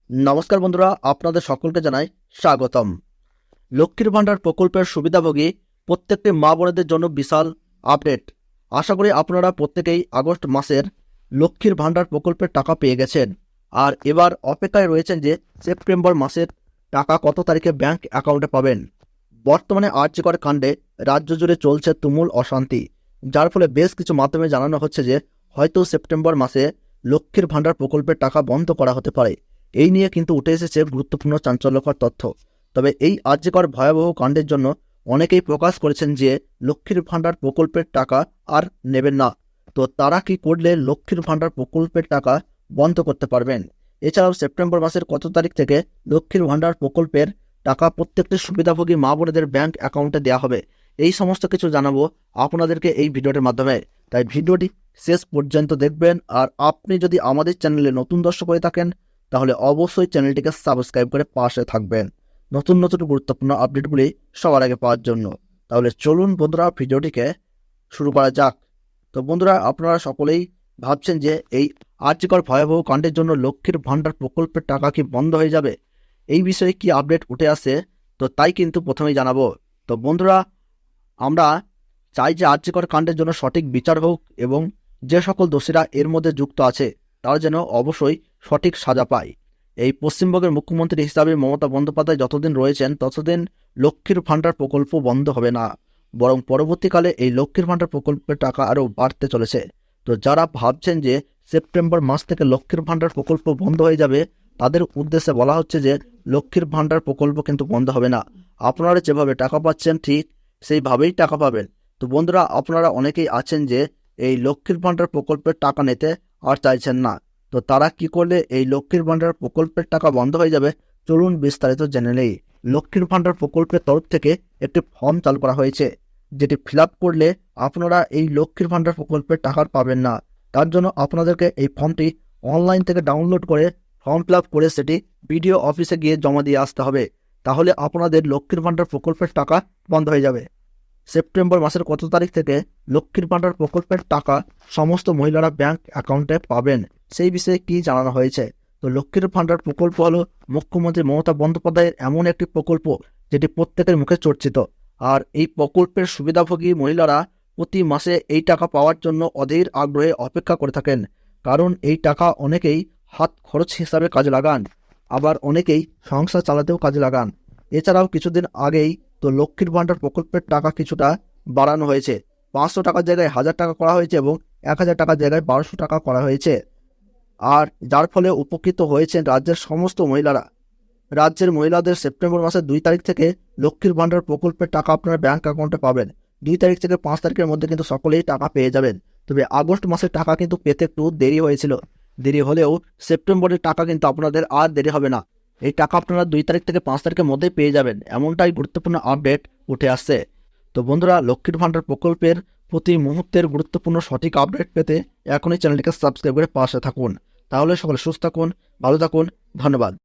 নমস্কার বন্ধুরা, আপনাদের সকলকে জানাই স্বাগতম। লক্ষ্মীর ভাণ্ডার প্রকল্পের সুবিধাভোগী প্রত্যেকটি মা বোনেদের জন্য বিশাল আপডেট। আশা করি আপনারা প্রত্যেকেই আগস্ট মাসের লক্ষ্মীর ভাণ্ডার প্রকল্পের টাকা পেয়ে গেছেন, আর এবার অপেক্ষায় রয়েছেন যে সেপ্টেম্বর মাসের টাকা কত তারিখে ব্যাংক অ্যাকাউন্টে পাবেন। বর্তমানে আর্যিকর কাণ্ডে রাজ্য জুড়ে চলছে তুমুল অশান্তি, যার ফলে বেশ কিছু মাধ্যমে জানানো হচ্ছে যে হয়তো সেপ্টেম্বর মাসে লক্ষ্মীর ভাণ্ডার প্রকল্পের টাকা বন্ধ করা হতে পারে। এই নিয়ে কিন্তু উঠে এসেছে গুরুত্বপূর্ণ চাঞ্চল্যকর তথ্য। তবে এই আর্যিকর ভয়াবহ কাণ্ডের জন্য অনেকেই প্রকাশ করেছেন যে লক্ষ্মীর ভাণ্ডার প্রকল্পের টাকা আর নেবেন না। তো তারা কি করলে লক্ষ্মীর ভাণ্ডার প্রকল্পের টাকা বন্ধ করতে পারবেন? এছাড়াও সেপ্টেম্বর মাসের কত তারিখ থেকে লক্ষ্মীর ভাণ্ডার প্রকল্পের টাকা প্রত্যেকটি সুবিধাভোগী মা বোনেদের ব্যাংক অ্যাকাউন্টে দেওয়া হবে, এই সমস্ত কিছু জানাবো আপনাদেরকে এই ভিডিওটির মাধ্যমে। তাই ভিডিওটি শেষ পর্যন্ত দেখবেন। আর আপনি যদি আমাদের চ্যানেলে নতুন দর্শক হয়ে থাকেন তাহলে অবশ্যই চ্যানেলটিকে সাবস্ক্রাইব করে পাশে থাকবেন নতুন নতুন গুরুত্বপূর্ণ আপডেটগুলি সবার আগে পাওয়ার জন্য। তাহলে চলুন বন্ধুরা, ভিডিওটিকে শুরু করা যাক। তো বন্ধুরা, আপনারা সকলেই ভাবছেন যে এই আর্যিকর ভয়াবহ কাণ্ডের জন্য লক্ষ্মীর ভাণ্ডার প্রকল্পের টাকা কি বন্ধ হয়ে যাবে, এই বিষয়ে কি আপডেট উঠে আসে, তো তাই কিন্তু প্রথমেই জানাবো। তো বন্ধুরা, আমরা চাই যে আর্যিকর কাণ্ডের জন্য সঠিক বিচার হোক এবং যে সকল দোষীরা এর মধ্যে যুক্ত আছে তারা যেন অবশ্যই সঠিক সাজা পায়। এই পশ্চিমবঙ্গের মুখ্যমন্ত্রী হিসাবে মমতা বন্দ্যোপাধ্যায় যতদিন রয়েছেন ততদিন লক্ষ্মীর ভাণ্ডার প্রকল্প বন্ধ হবে না, বরং পরবর্তীকালে এই লক্ষ্মীর ভাণ্ডার প্রকল্পের টাকা আরও বাড়তে চলেছে। তো যারা ভাবছেন যে সেপ্টেম্বর মাস থেকে লক্ষ্মীর ভাণ্ডার প্রকল্প বন্ধ হয়ে যাবে, তাদের উদ্দেশ্যে বলা হচ্ছে যে লক্ষ্মীর ভাণ্ডার প্রকল্প কিন্তু বন্ধ হবে না। আপনারা যেভাবে টাকা পাচ্ছেন ঠিক সেইভাবেই টাকা পাবেন। তো বন্ধুরা, আপনারা অনেকেই আছেন যে এই লক্ষ্মীর ভাণ্ডার প্রকল্পের টাকা নিতে আর চাইছেন না। তো তারা কি করলে এই লক্ষ্মীর ভাণ্ডার প্রকল্পের টাকা বন্ধ হয়ে যাবে, চলুন বিস্তারিত জেনে নেই। লক্ষ্মীর ভাণ্ডার প্রকল্পের তরফ থেকে একটি ফর্ম চালু করা হয়েছে, যেটি ফিল আপ করলে আপনারা এই লক্ষ্মীর ভাণ্ডার প্রকল্পের টাকা পাবেন না। তার জন্য আপনাদেরকে এই ফর্মটি অনলাইন থেকে ডাউনলোড করে ফর্ম ফিল আপ করে সেটি বিডিও অফিসে গিয়ে জমা দিয়ে আসতে হবে। তাহলে আপনাদের লক্ষ্মীর ভাণ্ডার প্রকল্পের টাকা বন্ধ হয়ে যাবে। সেপ্টেম্বর মাসের কত তারিখ থেকে লক্ষ্মীর ভাণ্ডার প্রকল্পের টাকা সমস্ত মহিলারা ব্যাংক অ্যাকাউন্টে পাবেন, সেই বিষয়ে কি জানানো হয়েছে। তো লক্ষ্মীর ভাণ্ডার প্রকল্প হলো মুখ্যমন্ত্রী মমতা বন্দ্যোপাধ্যায়ের এমন একটি প্রকল্প যেটি প্রত্যেকের মুখে চর্চিত। আর এই প্রকল্পের সুবিধাভোগী মহিলারা প্রতি মাসে এই টাকা পাওয়ার জন্য অধীর আগ্রহে অপেক্ষা করে থাকেন, কারণ এই টাকা অনেকেই হাত খরচ হিসাবে কাজে লাগান, আবার অনেকেই সংসার চালাতেও কাজে লাগান। এছাড়াও কিছুদিন আগেই তো লক্ষ্মীর ভাণ্ডার প্রকল্পের টাকা কিছুটা বাড়ানো হয়েছে, 500 টাকার জায়গায় 1000 টাকা করা হয়েছে এবং 1000 টাকার জায়গায় 1200 টাকা করা হয়েছে। আর যার ফলে উপকৃত হয়েছেন রাজ্যের সমস্ত মহিলারা। রাজ্যের মহিলাদের সেপ্টেম্বর মাসের 2 তারিখ থেকে লক্ষ্মীর ভাণ্ডার প্রকল্পের টাকা আপনারা ব্যাংক অ্যাকাউন্টে পাবেন। 2 তারিখ থেকে 5 তারিখের মধ্যে কিন্তু সকলেই টাকা পেয়ে যাবেন। তবে আগস্ট মাসের টাকা কিন্তু পেতে একটু দেরি হয়েছিল। দেরি হলেও সেপ্টেম্বরের টাকা কিন্তু আপনাদের আর দেরি হবে না। এই টাকা আপনারা 2 তারিখ থেকে 5 তারিখের মধ্যেই পেয়ে যাবেন, এমনটাই গুরুত্বপূর্ণ আপডেট উঠে আসছে। তো বন্ধুরা, লক্ষ্মীর ভাণ্ডার প্রকল্পের প্রতি মুহূর্তের গুরুত্বপূর্ণ সঠিক আপডেট পেতে এখনই চ্যানেলটিকে সাবস্ক্রাইব করে পাশে থাকুন। তাহলে সকলে সুস্থ থাকুন, ভালো থাকুন, ধন্যবাদ।